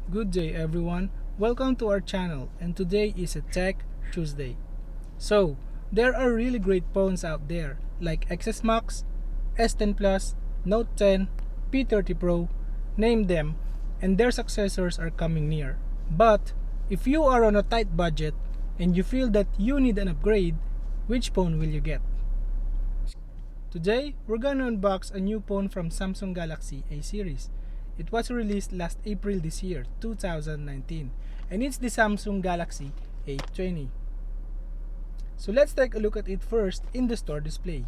Good day everyone, welcome to our channel, and today is a Tech Tuesday. So, there are really great phones out there like XS Max, S10 Plus, Note 10, P30 Pro, name them, and their successors are coming near. But, if you are on a tight budget and you feel that you need an upgrade, which phone will you get? Today, we're gonna unbox a new phone from Samsung Galaxy A series. It was released last April this year, 2019, and it's the Samsung Galaxy A20. So let's take a look at it first in the store display.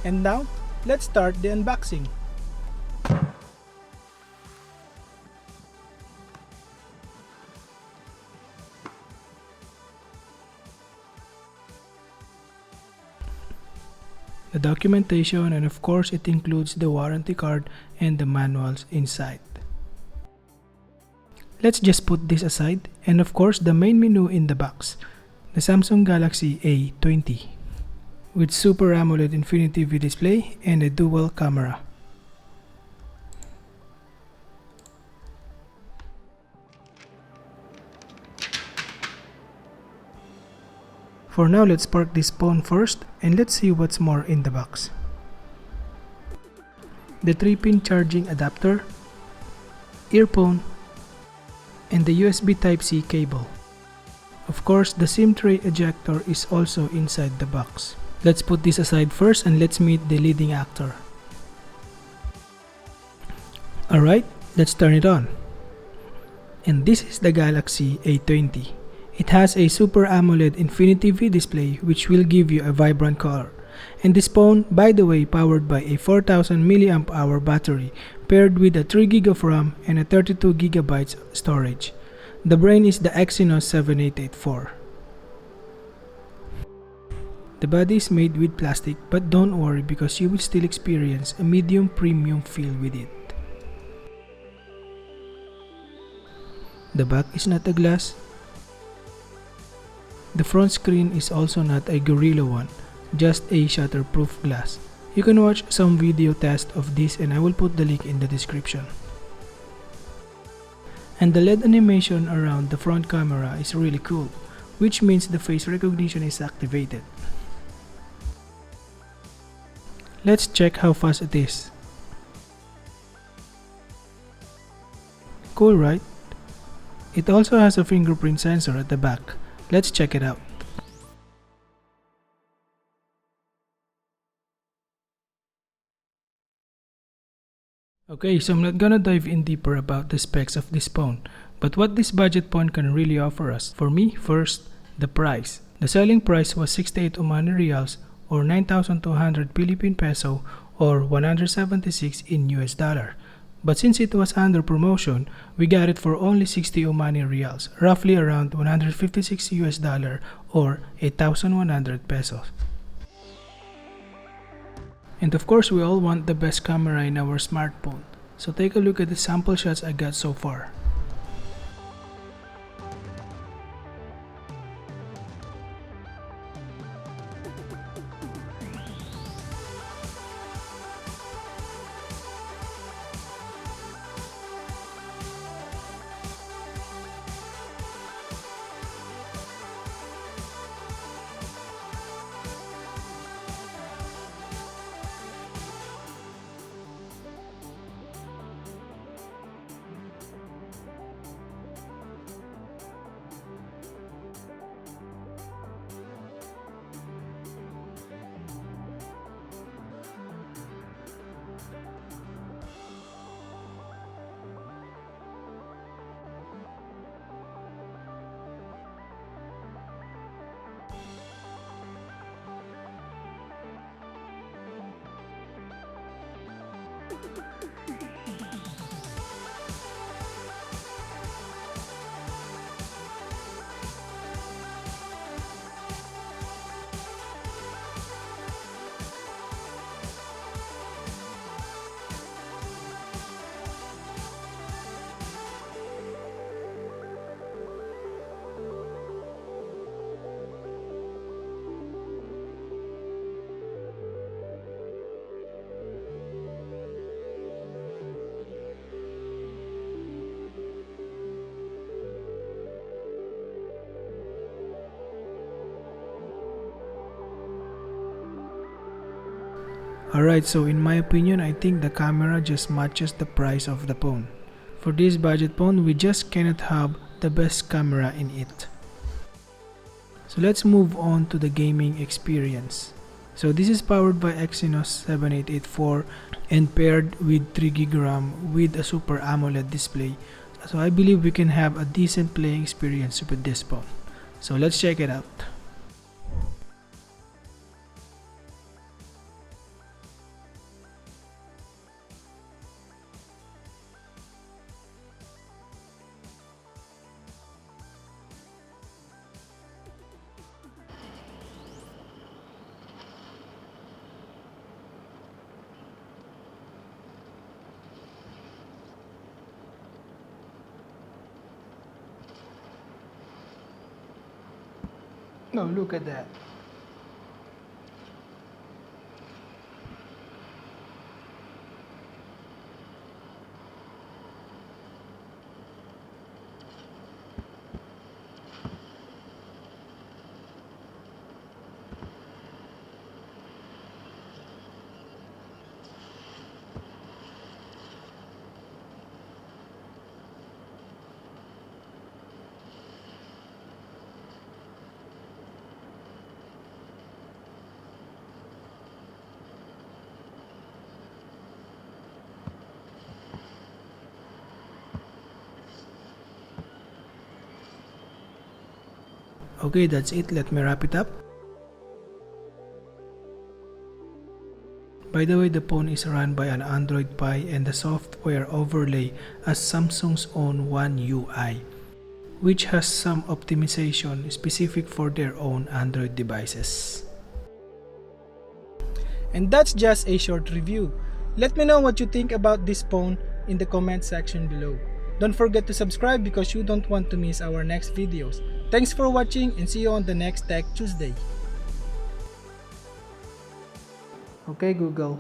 And now, let's start the unboxing. The documentation, and of course it includes the warranty card and the manuals inside. Let's just put this aside, and of course the main menu in the box, the Samsung Galaxy A20 with Super AMOLED Infinity V display and a dual camera. For now, let's park this phone first and let's see what's more in the box. The 3-pin charging adapter, earphone, and the USB Type-C cable. Of course, the SIM tray ejector is also inside the box. Let's put this aside first and let's meet the leading actor. Alright, let's turn it on. And this is the Galaxy A20. It has a Super AMOLED Infinity V display which will give you a vibrant color. And this phone, by the way, powered by a 4000 mAh battery paired with a 3GB of RAM and a 32GB storage. The brain is the Exynos 7884. The body is made with plastic, but don't worry because you will still experience a medium premium feel with it. The back is not a glass. The front screen is also not a Gorilla one, just a shatterproof glass. You can watch some video test of this and I will put the link in the description. And the LED animation around the front camera is really cool, which means the face recognition is activated. Let's check how fast it is. Cool, right? It also has a fingerprint sensor at the back. Let's check it out. Okay, so I'm not gonna dive in deeper about the specs of this phone, but what this budget phone can really offer us. For me, first, the price. The selling price was 68 Omani Rials or 9,200 Philippine peso or 176 in US dollar. But since it was under promotion, we got it for only 60 Omani Rials, roughly around 156 US dollar or 8,100 pesos. And of course, we all want the best camera in our smartphone. So take a look at the sample shots I got so far. Alright, so in my opinion, I think the camera just matches the price of the phone. For this budget phone, we just cannot have the best camera in it. So let's move on to the gaming experience. So this is powered by Exynos 7884 and paired with 3GB RAM with a Super AMOLED display. So I believe we can have a decent playing experience with this phone. So let's check it out. No, look at that. Okay, that's it. Let me wrap it up. By the way, the phone is run by an Android Pie and the software overlay as Samsung's own One UI, which has some optimization specific for their own Android devices. And that's just a short review. Let me know what you think about this phone in the comment section below. Don't forget to subscribe because you don't want to miss our next videos. Thanks for watching and see you on the next Tech Tuesday. Okay, Google.